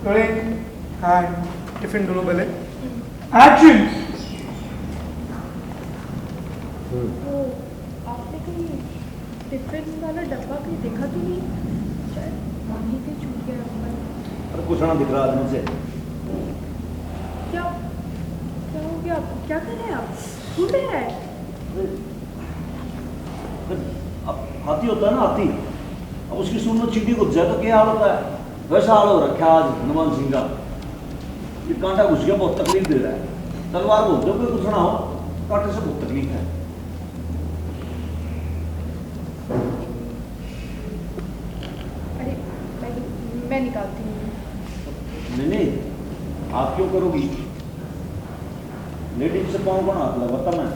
Rolling and tiffin दोनों पहले action. आपने कहीं टिफिन वाला डब्बा कहीं देखा तो नहीं? शायद वहीं पे छूट गया अंदर। अरे कुछ ना दिख रहा आदमी से। क्या क्या हो गया आपको? क्या कर रहे हैं आप? छूट रहा है? अब हाथी होता है ना, हाथी, अब उसकी सूंड में चींटी घुस जाए तो क्या हाल होता है, वैसा हाल हो रखा आज हनुमान सिंह का। ये कांटा घुस गया, बहुत तकलीफ दे रहा है। तलवार बोल दो कोई कुछ ना हो, कांटे से बहुत तकलीफ है। अरे मैं निकालती हूँ। नहीं, आप क्यों करोगी? लेडीज से पाँव कौन हाथ लगाता मैं?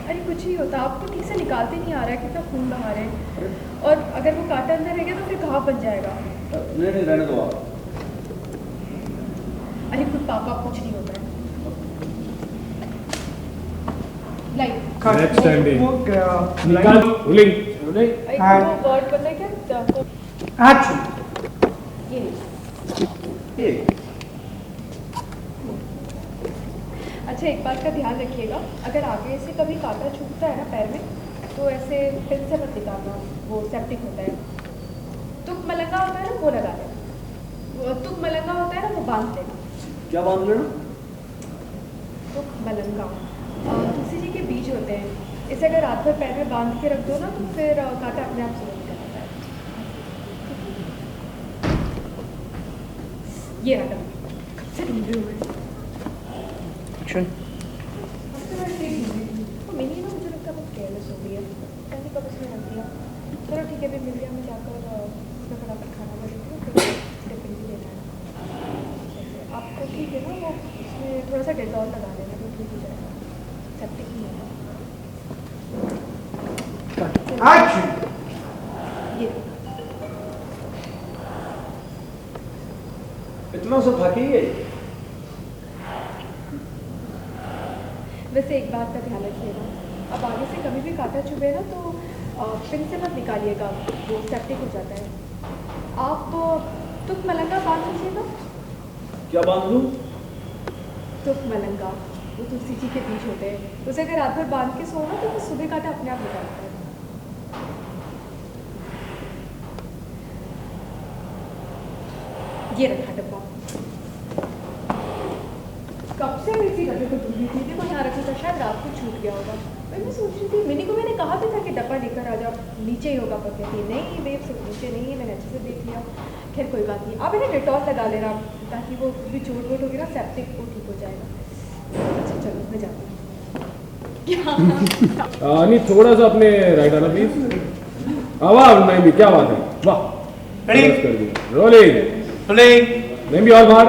अरे कुछ नहीं होता, आपको ठीक से निकालते नहीं आ रहा है, कितना खून बहा रहे हैं। और अगर वो कांटा अंदर रह गया तो फिर घाव बन जाएगा। नहीं रहने दो आप। अरे खुद पापा, कुछ नहीं होता है। लाइक नेक्स्ट स्टैंडिंग वो क्या निकाल रोलिंग रोलिंग वो वर्ड पता है क्या? एक्शन। ये ये अच्छा, एक बात का ध्यान रखिएगा, अगर आगे से कभी कांटा छूटता है ना पैर में, तो ऐसे फिर से मत निकालना, वो सेप्टिक होता है। तुक मलंगा होता है ना, वो लगा लेना। तुक मलंगा होता है ना, वो बांध लेना। क्या बांध लेना? तुक मलंगा तुलसी जी के बीज होते हैं, इसे अगर रात भर पैर में बांध के रख दो ना, तो फिर कांटा अपने आप से निकल जाता है। ये रहा, कब से ढूंढ रहे हुए एक्शन। मिली ना, मुझे लगता है बहुत केयरलेस हो गई है, पता नहीं कब उसने रख दिया। चलो ठीक है, अभी मिल गया, मैं जाकर उसमें फटाफट खाना बना देती हूँ, फिर टिफिन भी लेना है। आपको ठीक है ना, वो उसमें थोड़ा सा डेटॉल लगा देना तो ठीक हो जाएगा, सेप्टिक नहीं होगा। एक्शन। ये इतना सा थकी है। वैसे एक बात का ध्यान रखिएगा, अब आगे से कभी भी कांटा चुभे ना तो पिन से मत निकालिएगा, वो सेप्टिक हो जाता है। आप तुक मलंगा बांध लीजिएगा। क्या बांध लूं? तुक मलंगा, वो तुलसी जी के बीज होते हैं, उसे अगर रात भर बांध के सो ना तो वो सुबह कांटा अपने आप निकालता है। ये रखा डब्बा, कब से इसी डब्बे को ढूंढ रही थी, देखो यहाँ रखा था, शायद रात को छूट गया होगा। मैं सोच रही थी, मिनी को मैंने कहा भी था कि डब्बा लेकर आ जाओ, नीचे ही होगा, पर कहती नहीं बेब सिर्फ नीचे नहीं है, मैंने अच्छे से देख लिया। खैर कोई बात नहीं, आप इन्हें डेटॉल लगा लेना ताकि वो भी चोट वोट होगी ना, सेप्टिक वो ठीक हो जाएगा। अच्छा चलो मैं जाती हूँ। नहीं थोड़ा सा अपने राइट आना प्लीज। वाह नहीं भी क्या बात है, वाह Ready? कर दिया रोलिंग रोलिंग नहीं भी और बाहर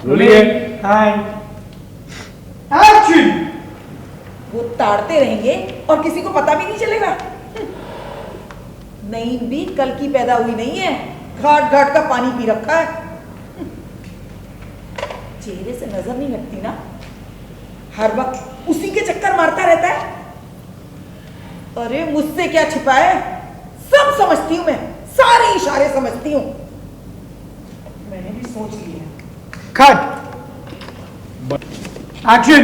रोलिंग है एंड एक्शन। वो ताड़ते रहेंगे और किसी को पता भी नहीं चलेगा। नईम भी कल की पैदा हुई नहीं है, घाट घाट का पानी पी रखा है। चेहरे से नजर नहीं लगती ना, हर वक्त उसी के चक्कर मारता रहता है। अरे मुझसे क्या छिपा है, सब समझती हूं मैं, सारे इशारे समझती हूँ। मैंने भी सोच लिया। कट। एक्शन।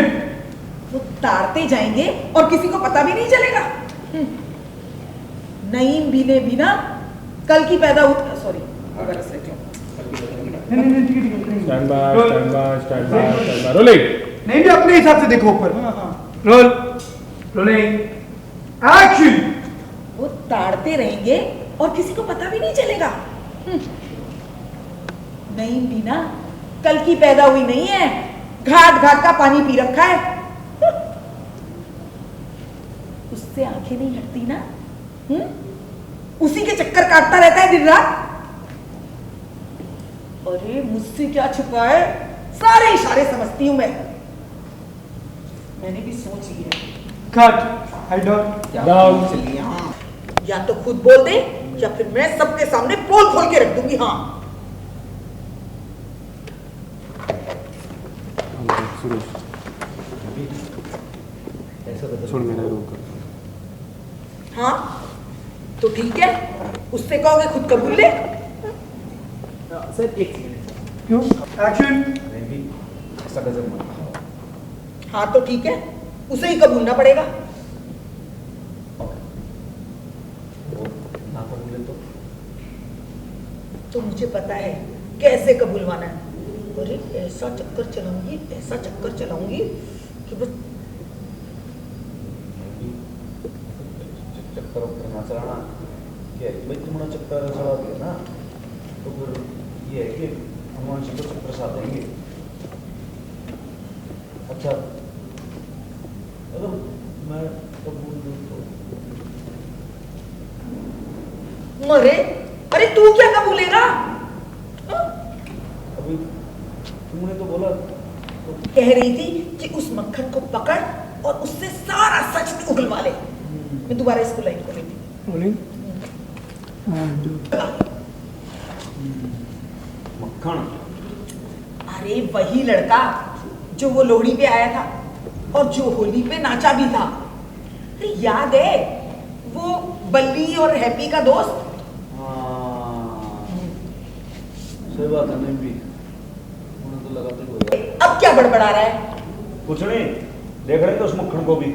वो ताड़ते जाएंगे और किसी को पता भी नहीं चलेगा। नईम भी ने भी ना कल की पैदा हुई, सॉरी नहीं ठीक है stand by stand by stand by stand by rolling नहीं भी अपने हिसाब से देखो ऊपर। Role rolling action. वो ताड़ते रहेंगे और किसी को पता भी नहीं चलेगा। नईम भी ना कल की पैदा हुई नहीं है, घाट घाट का पानी पी रखा है। उससे आंखें नहीं हटती ना, उसी के चक्कर काटता रहता है दिन रात। अरे मुझसे क्या छुपा है, सारे इशारे समझती हूं मैं। मैंने भी सोच लिया। कट। Head down. डाउन चलिए हाँ, या तो खुद बोल दे या फिर मैं सबके सामने पोल खोल के रख दूंगी। हाँ सुन मेरा रोक हाँ तो ठीक है, उससे कहोगे खुद कबूल ले। सर एक मिनट क्यों? एक्शन। नहीं भी ऐसा गजब मत खाओ। हाँ तो ठीक है, उसे ही कबूलना पड़ेगा। और ना कबूले तो मुझे पता है कैसे कबूलवाना है। अरे ऐसा चक्कर चलाऊंगी कि बस चक्कर वक्कर ना चलाना। क्या है भाई, तुम्हारा चक्कर चला दिया ना तो फिर ये है कि हनुमान जी को चक्कर साथ देंगे। अच्छा अगर मैं कबूल दूँ तो अरे तू क्या कबूलेगा? हाँ? अभी तुमने तो बोला तो कह रही थी कि उस मक्खन को पकड़ और उससे सारा सच उगलवा ले। मैं दोबारा इसको लाइन को लेती रोलिंग। मक्खन। अरे वही लड़का जो वो लोहड़ी पे आया था और जो होली पे नाचा भी था। अरे याद है वो बल्ली और हैप्पी का दोस्त? सही बात है। नहीं भी मुझे तो लगा तो होगा। अब क्या बड़बड़ा रहा है? कुछ नहीं, देख रहे थे उस मक्खन को भी।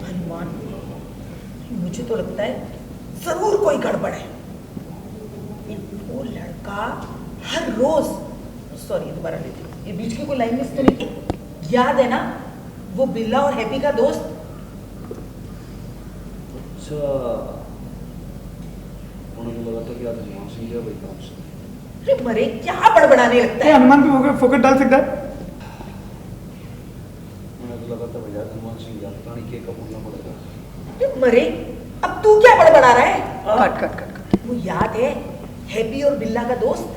हनुमान, मुझे तो लगता है जरूर कोई गड़बड़ है। वो लड़का हर रोज, सॉरी दोबारा लेती हूँ, ये बीच की कोई लाइन मिस तो नहीं? याद है ना वो बिल्ला और हैप्पी का दोस्त? अच्छा, मुझे तो लगा था कि आज हनुमान सिंह गया भाई काम से। अरे मरे क्या बड़बड़ाने लगता है? हनुमान पे फोकस डाल सकता है। मुझे तो लगा था भैया हनुमान सिंह गया, पता नहीं क्या कबूलना पड़ेगा। अरे मरे अब तू क्या बड़बड़ा रहा है? कट। वो याद है हैप्पी और बिल्ला का दोस्त?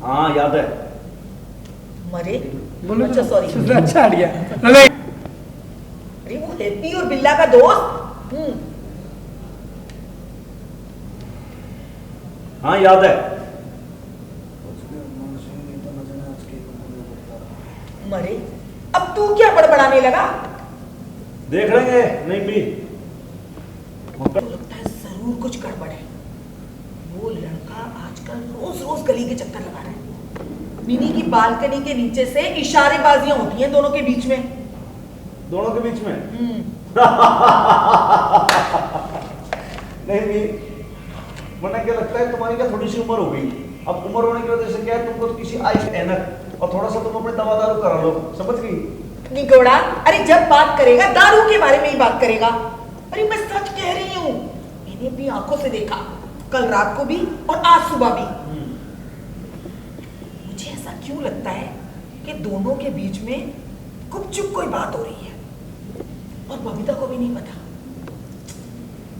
हाँ याद है। मरे बोलो। अच्छा सॉरी। अच्छा आइडिया। रोलिंग। अरे वो हैप्पी और बिल्ला का दोस्त। हाँ याद है। मरे अब तू क्या बड़बड़ाने लगा? देख लेंगे। नहीं भी तो लगता है जरूर कुछ गड़बड़ है। वो लड़का आजकल रोज रोज गली के चक्कर लगा रहा है। मिनी की बालकनी के नीचे से इशारेबाजियां होती हैं दोनों के बीच में। दोनों के बीच में। नहीं भी वरना क्या लगता है तुम्हारी क्या थोड़ी सी उम्र हो गई। अब उम्र होने की वजह से क्या है, तुमको तो किसी आई ऐनक और थोड़ा सा तुम अपने दवा दारू करा लो। समझ गई? निगोड़ा, अरे जब बात करेगा दारू के बारे में ही बात करेगा। अरे मैं सच कह रही हूँ, मैंने अपनी आंखों से देखा, कल रात को भी और आज सुबह भी। मुझे ऐसा क्यों लगता है कि दोनों के बीच में गुपचुप कोई बात हो रही है और बबीता को भी नहीं पता।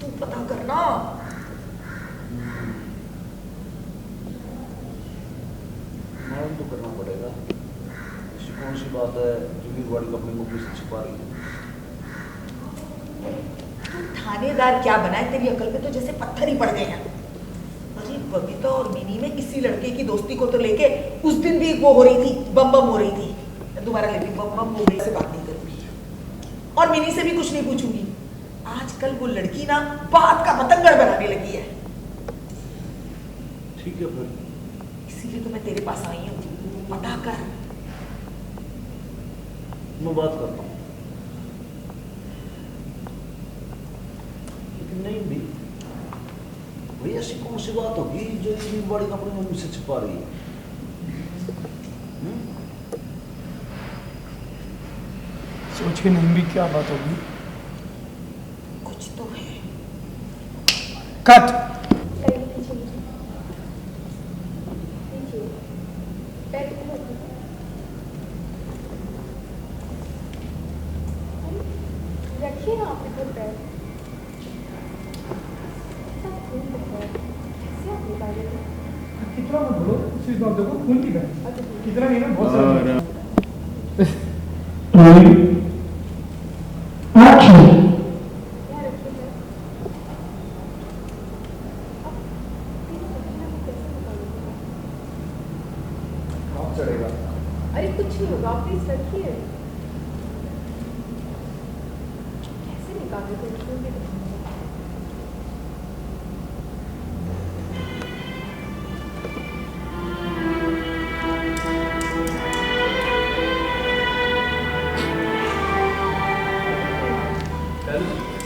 तू पता करना। मालूम तो करना पड़ेगा। ऐसी कौन सी बात है जो वीरवाड़ी को अपने मुख से छिपा रही है? तू थानेदार क्या बनाए, तेरी अकल पे तो जैसे पत्थर ही पड़ गए हैं। अरे बबीता और मिनी में इसी लड़के की दोस्ती को तो लेके उस दिन भी वो हो रही थी, बम हो रही थी। मैं दोबारा लेती हूँ, बम हो गई से बात नहीं करूंगी और मिनी से भी कुछ नहीं पूछूंगी। आजकल वो लड़की ना बात का पतंगड़ बनाने लगी है। ठीक है फिर। इसीलिए तो मैं तेरे पास आई हूँ, पता कर। मैं बात करता हूँ। लेकिन नहीं भी भाई ऐसी कौन सी बात होगी जो इतनी बड़ी कंपनी में मुझसे छिपा रही है? सोच के नहीं भी क्या बात होगी। कुछ तो है। कट। रखिए ना आप इधर पैर। सब खून बह रहा है। कैसे आप निकाले थे? कितना मत बोलो, चीज मत देखो, खून की बहन। अच्छा, ठीक है। कितना नहीं ना, बहुत सारा। यहाँ रखिए पैर। अब प्लीज रखिए ना, कैसे निकालोगे? आप चढ़ेगा। अरे कुछ नहीं होगा, आप प्लीज रखिए। कैसे निकालोगे?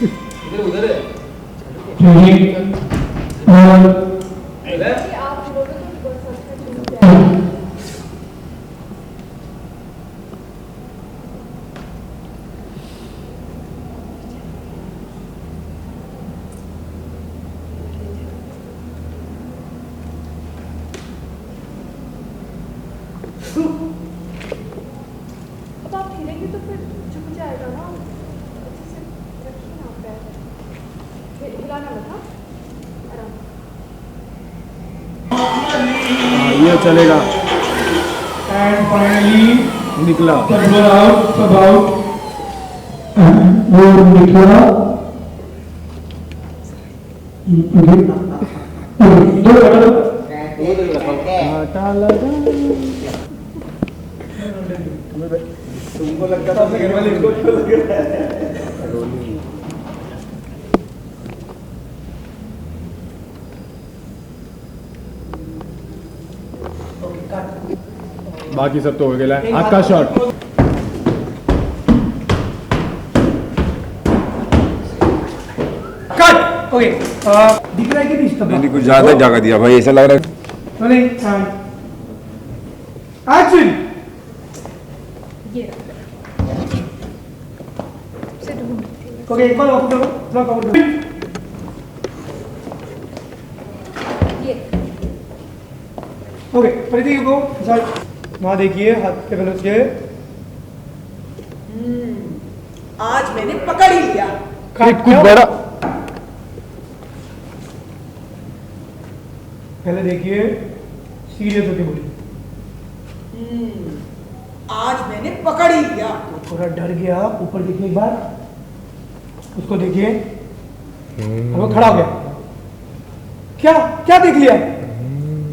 इधर उधर है कि आप बोलो तो बस अच्छा चल जाए। अब आप हिलेंगे तो फिर झुक जाएगा ना, अच्छे से रखिए ना पैर, हिलाना मत, हाँ आराम। हाँ, ये चलेगा। एंड फाइनली निकला। सब आउट, सब आउट। वो निकला। काटा लगा। तुमको लगता था सेकंड वाले इसको क्यों लग रहा है? बाकी सब तो हो गया है। हाथ का शॉट। कट। ओके, दिख रहा है कि नहीं इसका? नहीं कुछ ज्यादा जगह दिया भाई, ऐसा लग रहा है। Rolling action. ये से ढूंढती हूँ। ओके, एक बार ऑफ करो, ब्लॉक आउट करो। ये okay, Preeti you go. Sir वहाँ देखिए हाथ के बल उसके। आज मैंने पकड़ ही लिया। कुछ बड़ा। पहले देखिए सीरियस होके बोलिए। आज मैंने पकड़ ही लिया। थोड़ा डर गया, ऊपर देखिए एक बार, उसको देखिए। वो खड़ा हो गया। क्या क्या देख लिया?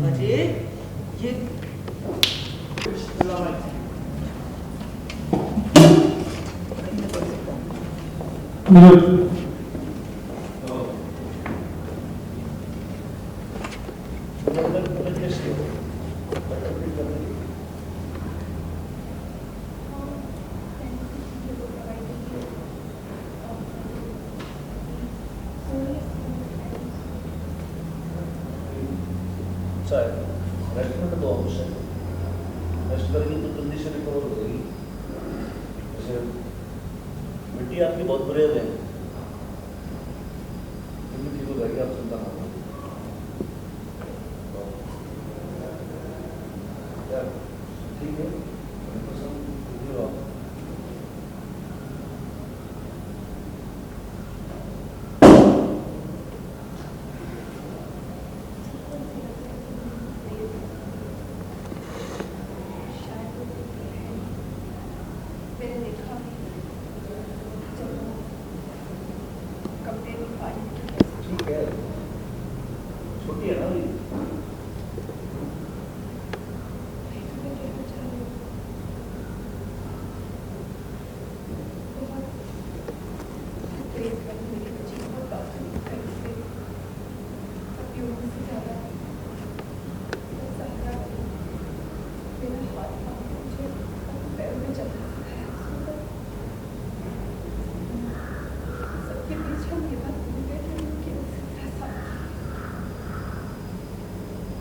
अजय ये रेस्ट में तो आवश्यक है, रेस्ट करेंगे तो जल्दी से रिकवर हो जाएगी। जैसे मिट्टी आपकी बहुत बुरे हो गए, ठीक हो जाएगी, आप चिंता ना करो। ठीक है, ठीक है, छोटी है ना अभी।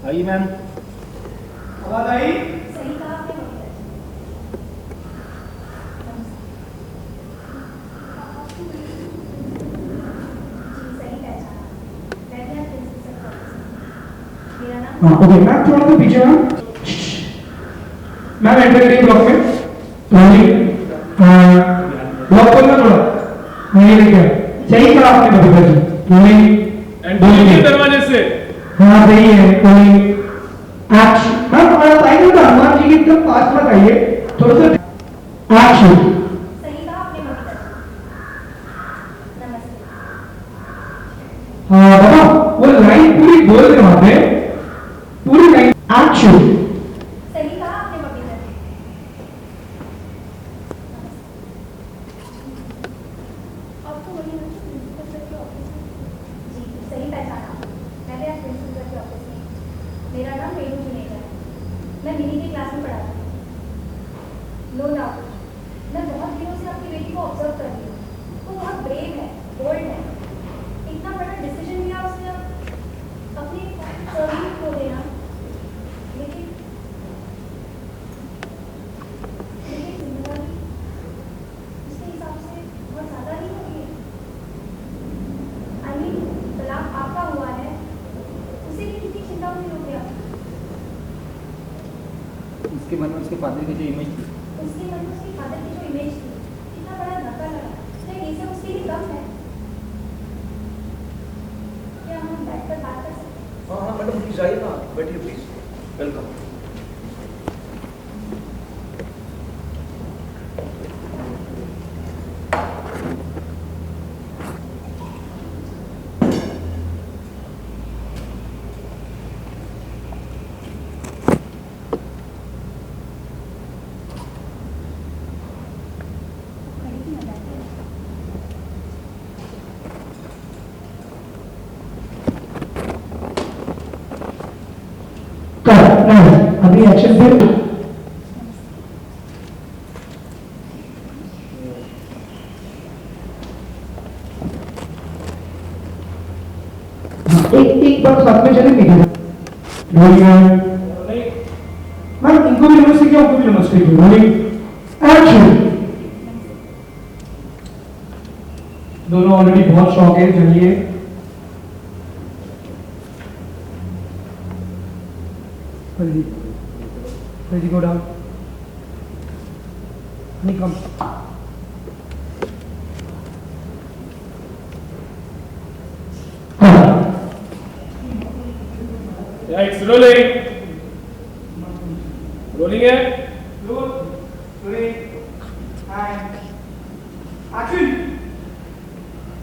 आइए मैम। आवाज आई? सही कहा आपने मम्मी। हाँ ओके मैम, थोड़ा सा पीछे मैम। मैम एंटर करिए ब्लॉक में। ब्लॉक खोलना थोड़ा। नहीं देखिए, सही कहा आपने बबीता जी। एंट्री दरवाजे से। हाँ सही है। कोई एक्शन मैम, हमारा टाइम होता हनुमान जी की एकदम पास मत आइए, थोड़ा सा एक्शन। सही कहा आपने मम्मी। नमस्ते। हाँ बाबा, वो लाइन पूरी बोल रहे वहां पे, पूरी लाइन एक्शन। सही कहा आपने मम्मी। आपको वही ना प्रिंसिपल सर के ऑफिस में? जी सही पहचाना, मैं आज प्रिंसिपल सर के ऑफिस में। मेरा नाम रेणु जुनेजा है, मैं मिनी की क्लास में पढ़ाती हूँ। नो डाउट मैं बहुत दिनों से आपकी बेटी को ऑब्जर्व कर रही हूँ, वो बहुत ब्रेव है। उसके मन में उसके फादर की जो इमेज थी, उसके मन में उसके फादर की जो इमेज थी, कितना बड़ा धक्का लगा। क्या ये सब उसके लिए कम है? क्या हम बैठ कर बात कर सकते हैं? हाँ हाँ मैडम प्लीज आइए ना, बैठिए प्लीज, वेलकम। खड़ी थी ना, बैठे हैं। अभी एक्शन फिर एक बार साथ में चलेंगे क्या? मैम इनको भी नमस्ते किया, उनको भी नमस्ते किया। एक्शन। दोनों ऑलरेडी बहुत शौक है, चलिए। Ready, go down. Honey, come. It's rolling. Rolling है. Rolling. And action.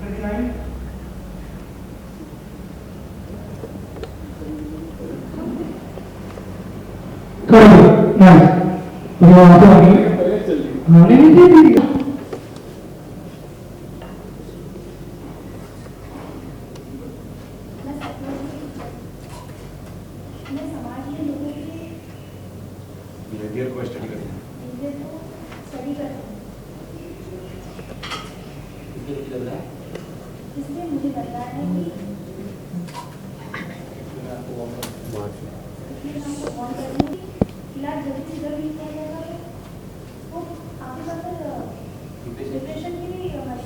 29. पहले चल रही है. मैं समाज के लोगों के बिहेवियर को स्टडी करते हैं। बिहेवियर को स्टडी करती हूँ, लग रहा है इसलिए मुझे लग रहा है कि मैं आपको वार्म इसलिए हमको कॉल करनी है कि इलाज जल्दी से जल्दी किया जाएगा तो वो आपके पास डिप्रेशन की भी हमारी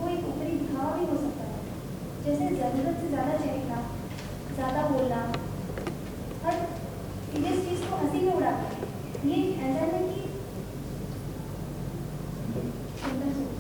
वो एक ऊपरी दिखावा भी हो सकता है, जैसे जरूरत से ज्यादा चहकना, ज्यादा बोलना, हर सीरियस चीज को हंसी में उड़ाना, ये ऐसा है कि सुंदर सोच।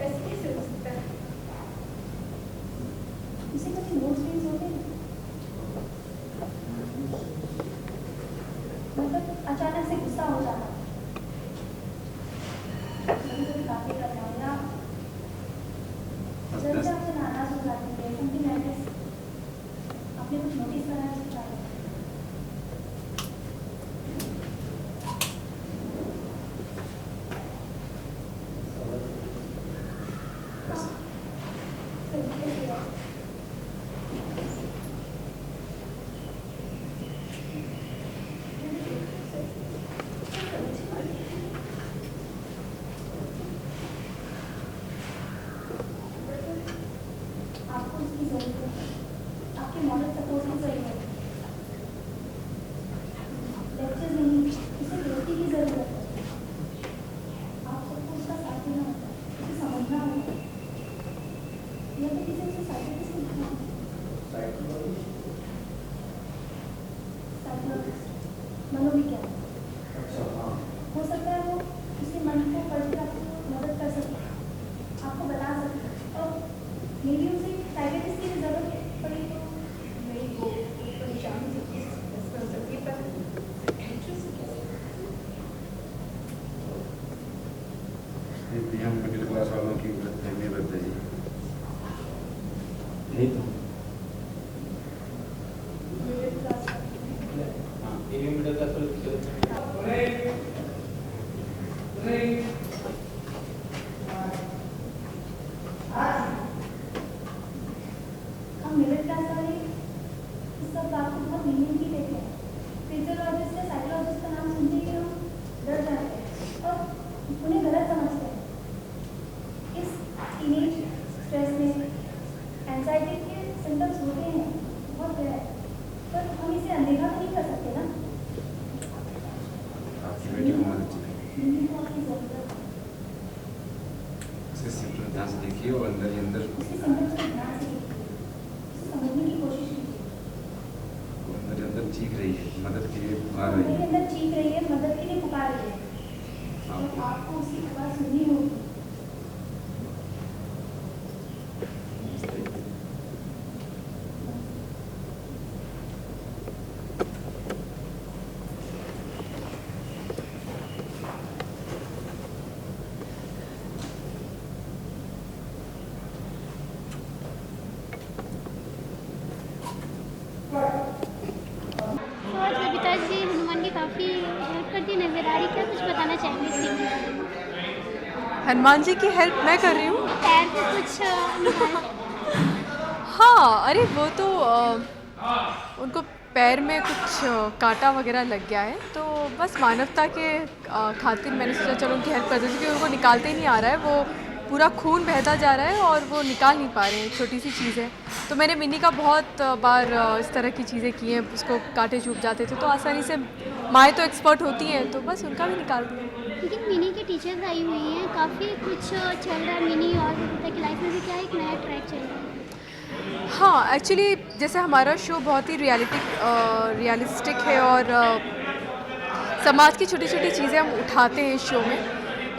ऐसे कैसे हो सकता है? इसे कभी मूड स्विंग्स होते हैं? मतलब अचानक से गुस्सा हो जाना, कभी काफी करना या जल्दी से आपसे नाराज हो जाती है, समथिंग लाइक दिस। आपने कुछ नोटिस करा है इसके बारे में? आपको इसकी जरूरत है, आपके मॉडल सपोर्ट की जरूरत है, लेक्चर नहीं, इसे दोस्ती की जरूरत है। आप सबको उसका साथ देना होता है, उसे समझना होता है, या तो किसी उसे साइकोलॉजिस्ट से दिखना होता है। साइकोलॉजिस्ट, मनोविज्ञान। हो सकता है वो उसके मन को पढ़ के आपको मदद कर सके, आपको बता सके, और मेरी उसे साइकोलॉजिस्ट की जरूरत पड़ी तो मेरी वो परेशानी थी इस रिस्पॉन्सिबिलिटी पर हम मिडिल क्लास वालों की गलतफहमी बदले जी। यही तो मिडिल क्लास हाँ, ये भी मिडिल क्लास वाले मिनी को आपकी ज़रूरत है। उसके सिम्टम्स ध्यान से देखिए और अंदर ही अंदर उसके सिम्टम्स को ध्यान से देखिए, उसे समझने की कोशिश कीजिए। वो अंदर ही अंदर चीख रही है, मदद के लिए पुकार रही मेरे है। अंदर चीख रही है, मदद के लिए पुकार रही है, तो आपको उसकी पुकार सुननी होगी। तो आज बबीता जी हनुमान की काफ़ी हेल्प करती नजर आ रही, क्या कुछ बताना चाहेंगे इस सीन में? हनुमान जी की हेल्प मैं कर रही हूँ। पैर पे कुछ निकाल- हाँ, अरे वो तो उनको पैर में कुछ कांटा वगैरह लग गया है, तो बस मानवता के खातिर मैंने सोचा चलो उनकी हेल्प कर देती हूँ, क्योंकि उनको निकालते ही नहीं आ रहा है, वो पूरा खून बहता जा रहा है और वो निकाल नहीं पा रहे हैं, छोटी सी चीज़ है। तो मैंने मिनी का बहुत बार इस तरह की चीज़ें की हैं, उसको कांटे चुभ जाते थे, तो आसानी से माएँ तो एक्सपर्ट होती हैं, तो बस उनका भी निकाल दिया। लेकिन मिनी की टीचर्स आई हुई हैं, काफ़ी कुछ चल रहा है मिनी और बबीता की लाइफ में भी, क्या एक नया ट्रैक चल रहा है? हाँ, एक्चुअली जैसे हमारा शो बहुत ही रियलिस्टिक है और समाज की छोटी छोटी चीज़ें हम उठाते हैं इस शो में।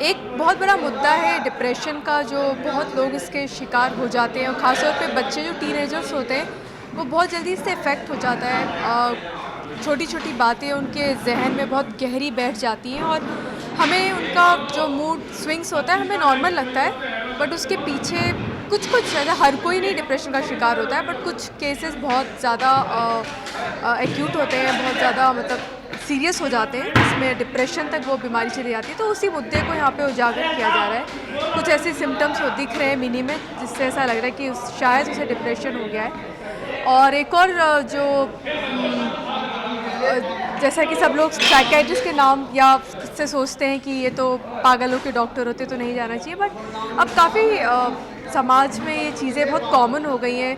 एक बहुत बड़ा मुद्दा है डिप्रेशन का, जो बहुत लोग इसके शिकार हो जाते हैं और ख़ासतौर पे बच्चे जो टीनेजर्स होते हैं वो बहुत जल्दी इससे इफ़ेक्ट हो जाता है। छोटी छोटी बातें उनके जहन में बहुत गहरी बैठ जाती हैं और हमें उनका जो मूड स्विंग्स होता है हमें नॉर्मल लगता है, बट उसके पीछे कुछ ऐसा, हर कोई नहीं डिप्रेशन का शिकार होता है, बट कुछ केसेस बहुत ज़्यादा एक्यूट होते हैं, बहुत ज़्यादा मतलब सीरियस हो जाते हैं, जिसमें डिप्रेशन तक वो बीमारी चली जाती है। तो उसी मुद्दे को यहाँ पे उजागर किया जा रहा है। कुछ ऐसे सिम्टम्स दिख रहे हैं मिनी में जिससे ऐसा लग रहा है कि शायद उसे डिप्रेशन हो गया है। और एक और जो जैसा कि सब लोग साइकेट्रिस्ट के नाम या से सोचते हैं कि ये तो पागलों के डॉक्टर होते, तो नहीं जाना चाहिए, बट अब काफ़ी समाज में ये चीज़ें बहुत कॉमन हो गई हैं।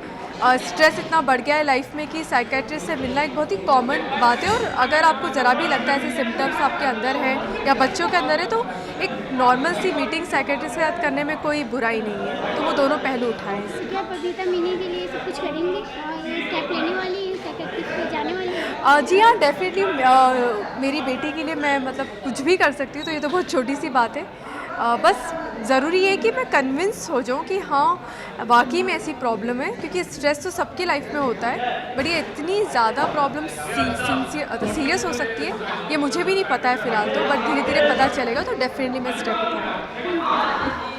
स्ट्रेस इतना बढ़ गया है लाइफ में कि साइकेट्रिस्ट से मिलना एक बहुत ही कॉमन बात है, और अगर आपको ज़रा भी लगता है ऐसे सिम्टम्स आपके अंदर हैं या बच्चों के अंदर है, तो एक नॉर्मल सी मीटिंग साइकेट्रिस्ट के साथ करने में कोई बुराई नहीं है। तो वो दोनों पहलू उठाएं। तो क्या बबीता मिनी के लिए सब कुछ करेंगी और ये स्टेप लेने वाली है, साइकियाट्रिस्ट पे जाने वाली है? जी हाँ, डेफिनेटली मेरी बेटी के लिए मैं मतलब कुछ भी कर सकती हूँ, तो ये तो बहुत छोटी सी बात है। बस ज़रूरी है कि मैं कन्विंस हो जाऊँ कि हाँ वाकई में ऐसी प्रॉब्लम है, क्योंकि स्ट्रेस तो सबकी लाइफ में होता है, बट ये इतनी ज़्यादा प्रॉब्लम सीरियस हो सकती है ये मुझे भी नहीं पता है फ़िलहाल तो, बट धीरे धीरे पता चलेगा, तो डेफिनेटली मैं स्टेप उठाऊँगी।